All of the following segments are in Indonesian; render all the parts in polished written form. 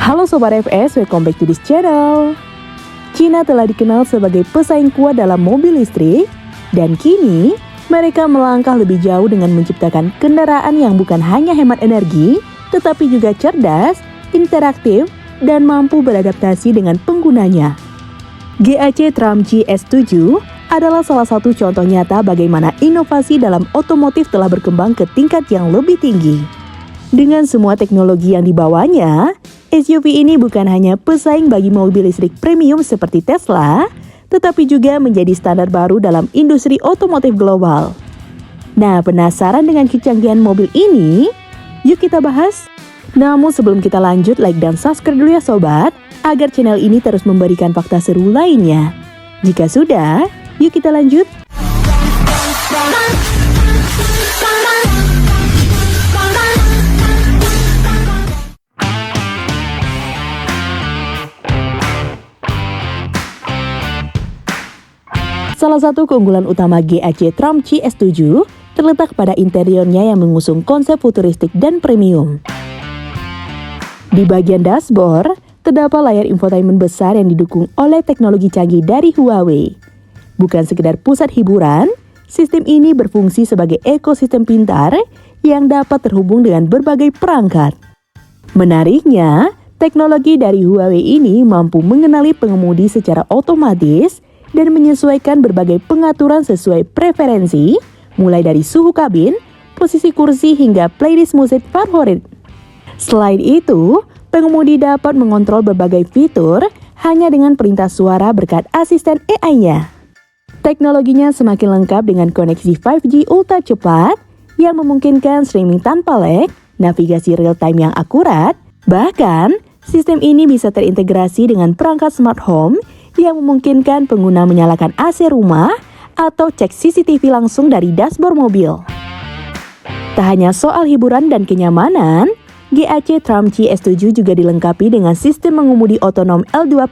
Halo Sobat FS, welcome back to this channel. China telah dikenal sebagai pesaing kuat dalam mobil listrik, dan kini mereka melangkah lebih jauh dengan menciptakan kendaraan yang bukan hanya hemat energi, tetapi juga cerdas, interaktif, dan mampu beradaptasi dengan penggunanya. GAC Tramci S7 adalah salah satu contoh nyata bagaimana inovasi dalam otomotif telah berkembang ke tingkat yang lebih tinggi. Dengan semua teknologi yang dibawanya, SUV ini bukan hanya pesaing bagi mobil listrik premium seperti Tesla, tetapi juga menjadi standar baru dalam industri otomotif global. Nah, penasaran dengan kecanggihan mobil ini? Yuk kita bahas! Namun sebelum kita lanjut, like dan subscribe dulu ya sobat, agar channel ini terus memberikan fakta seru lainnya. Jika sudah, yuk kita lanjut! Salah satu keunggulan utama GAC Tramci S7 terletak pada interiornya yang mengusung konsep futuristik dan premium. Di bagian dashboard, terdapat layar infotainment besar yang didukung oleh teknologi canggih dari Huawei. Bukan sekedar pusat hiburan, sistem ini berfungsi sebagai ekosistem pintar yang dapat terhubung dengan berbagai perangkat. Menariknya, teknologi dari Huawei ini mampu mengenali pengemudi secara otomatis dan menyesuaikan berbagai pengaturan sesuai preferensi, mulai dari suhu kabin, posisi kursi, hingga playlist musik favorit. Selain itu, pengemudi dapat mengontrol berbagai fitur hanya dengan perintah suara berkat asisten AI-nya. Teknologinya semakin lengkap dengan koneksi 5G ultra cepat yang memungkinkan streaming tanpa lag, navigasi real-time yang akurat, bahkan sistem ini bisa terintegrasi dengan perangkat smart home yang memungkinkan pengguna menyalakan AC rumah atau cek CCTV langsung dari dashboard mobil. Tak hanya soal hiburan dan kenyamanan, GAC Tramci S7 juga dilengkapi dengan sistem mengemudi otonom L2++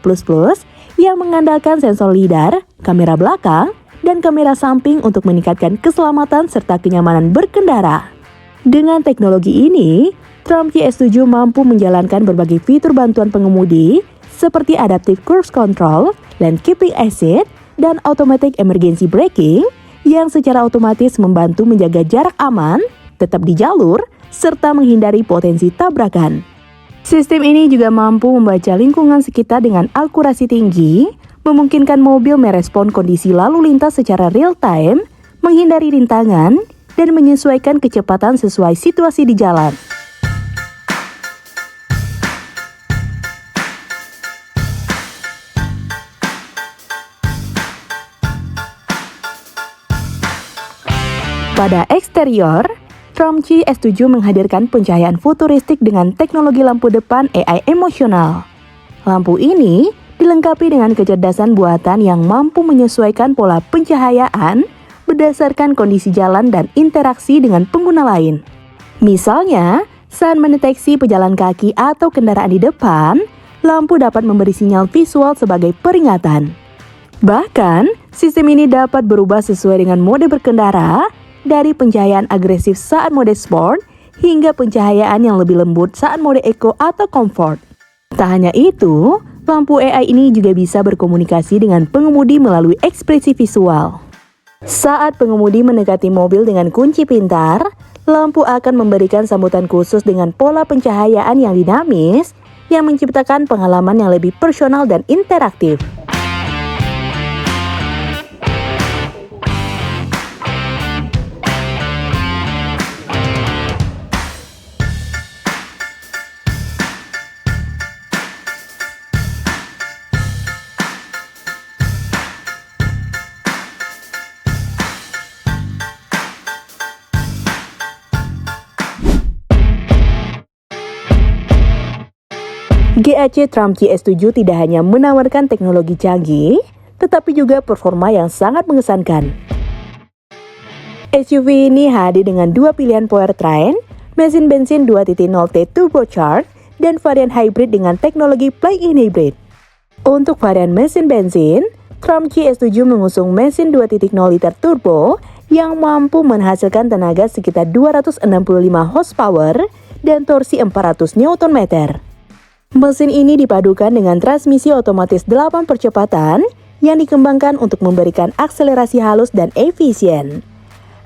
yang mengandalkan sensor lidar, kamera belakang, dan kamera samping untuk meningkatkan keselamatan serta kenyamanan berkendara. Dengan teknologi ini, Tramci S7 mampu menjalankan berbagai fitur bantuan pengemudi seperti adaptive cruise control, lane keeping assist, dan automatic emergency braking yang secara otomatis membantu menjaga jarak aman, tetap di jalur, serta menghindari potensi tabrakan. Sistem ini juga mampu membaca lingkungan sekitar dengan akurasi tinggi, memungkinkan mobil merespon kondisi lalu lintas secara real time, menghindari rintangan, dan menyesuaikan kecepatan sesuai situasi di jalan. Pada eksterior, Tramci S7 menghadirkan pencahayaan futuristik dengan teknologi lampu depan AI emosional. Lampu ini dilengkapi dengan kecerdasan buatan yang mampu menyesuaikan pola pencahayaan berdasarkan kondisi jalan dan interaksi dengan pengguna lain. Misalnya, saat mendeteksi pejalan kaki atau kendaraan di depan, lampu dapat memberi sinyal visual sebagai peringatan. Bahkan, sistem ini dapat berubah sesuai dengan mode berkendara, dari pencahayaan agresif saat mode sport hingga pencahayaan yang lebih lembut saat mode eco atau comfort. Tak hanya itu, lampu AI ini juga bisa berkomunikasi dengan pengemudi melalui ekspresi visual. Saat pengemudi mendekati mobil dengan kunci pintar, lampu akan memberikan sambutan khusus dengan pola pencahayaan yang dinamis yang menciptakan pengalaman yang lebih personal dan interaktif. GAC Tramci S7 tidak hanya menawarkan teknologi canggih, tetapi juga performa yang sangat mengesankan. SUV ini hadir dengan dua pilihan powertrain, mesin bensin 2.0T turbocharged, dan varian hybrid dengan teknologi plug-in hybrid. Untuk varian mesin bensin, Tramci S7 mengusung mesin 2.0 liter turbo yang mampu menghasilkan tenaga sekitar 265 horsepower dan torsi 400 Nm. Mesin ini dipadukan dengan transmisi otomatis 8 percepatan yang dikembangkan untuk memberikan akselerasi halus dan efisien.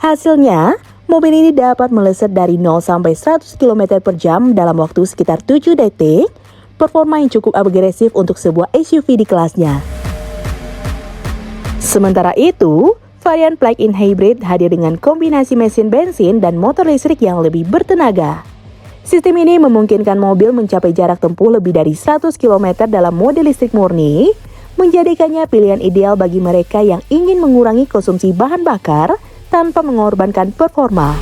Hasilnya, mobil ini dapat melesat dari 0 sampai 100 km per jam dalam waktu sekitar 7 detik, performa yang cukup agresif untuk sebuah SUV di kelasnya. Sementara itu, varian plug-in hybrid hadir dengan kombinasi mesin bensin dan motor listrik yang lebih bertenaga. Sistem ini memungkinkan mobil mencapai jarak tempuh lebih dari 100 km dalam mode listrik murni, menjadikannya pilihan ideal bagi mereka yang ingin mengurangi konsumsi bahan bakar tanpa mengorbankan performa.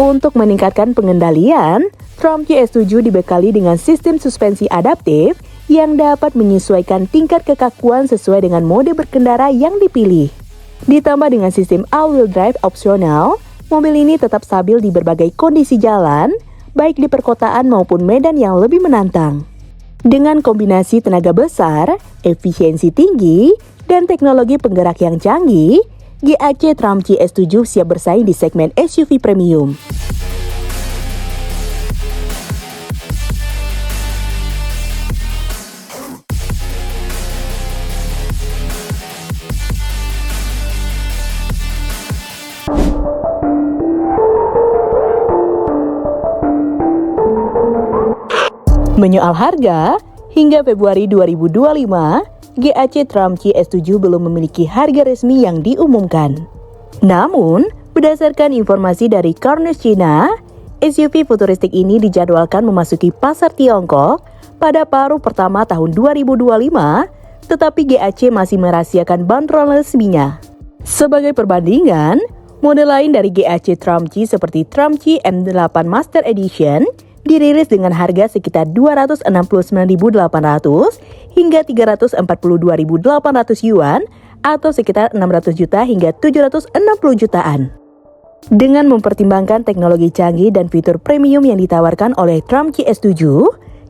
Untuk meningkatkan pengendalian, Triumph GS7 dibekali dengan sistem suspensi adaptif yang dapat menyesuaikan tingkat kekakuan sesuai dengan mode berkendara yang dipilih. Ditambah dengan sistem all-wheel drive opsional, mobil ini tetap stabil di berbagai kondisi jalan, baik di perkotaan maupun medan yang lebih menantang. Dengan kombinasi tenaga besar, efisiensi tinggi, dan teknologi penggerak yang canggih, GAC Triumph GS7 siap bersaing di segmen SUV premium. Menyoal harga, hingga Februari 2025, GAC Triumph GS7 belum memiliki harga resmi yang diumumkan. Namun, berdasarkan informasi dari CarNews China, SUV futuristik ini dijadwalkan memasuki pasar Tiongkok pada paruh pertama tahun 2025, tetapi GAC masih merahasiakan bandrol resminya. Sebagai perbandingan, model lain dari GAC Triumph G seperti Triumph G M8 Master Edition dirilis dengan harga sekitar 269.800 hingga 342.800 yuan atau sekitar 600 juta hingga 760 jutaan. Dengan mempertimbangkan teknologi canggih dan fitur premium yang ditawarkan oleh Triumph GS7,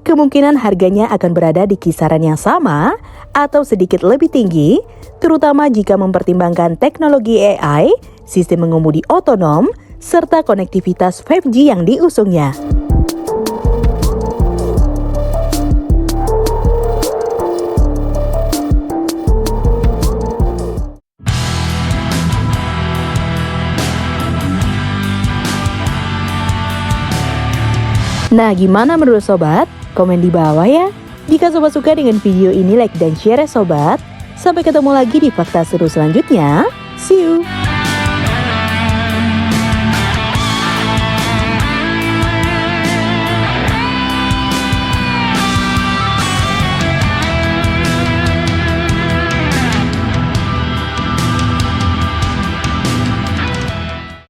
kemungkinan harganya akan berada di kisaran yang sama atau sedikit lebih tinggi, terutama jika mempertimbangkan teknologi AI, sistem mengemudi otonom, serta konektivitas 5G yang diusungnya. Nah, gimana menurut sobat? Komen di bawah ya. Jika sobat suka dengan video ini, like dan share ya sobat. Sampai ketemu lagi di fakta seru selanjutnya. See you!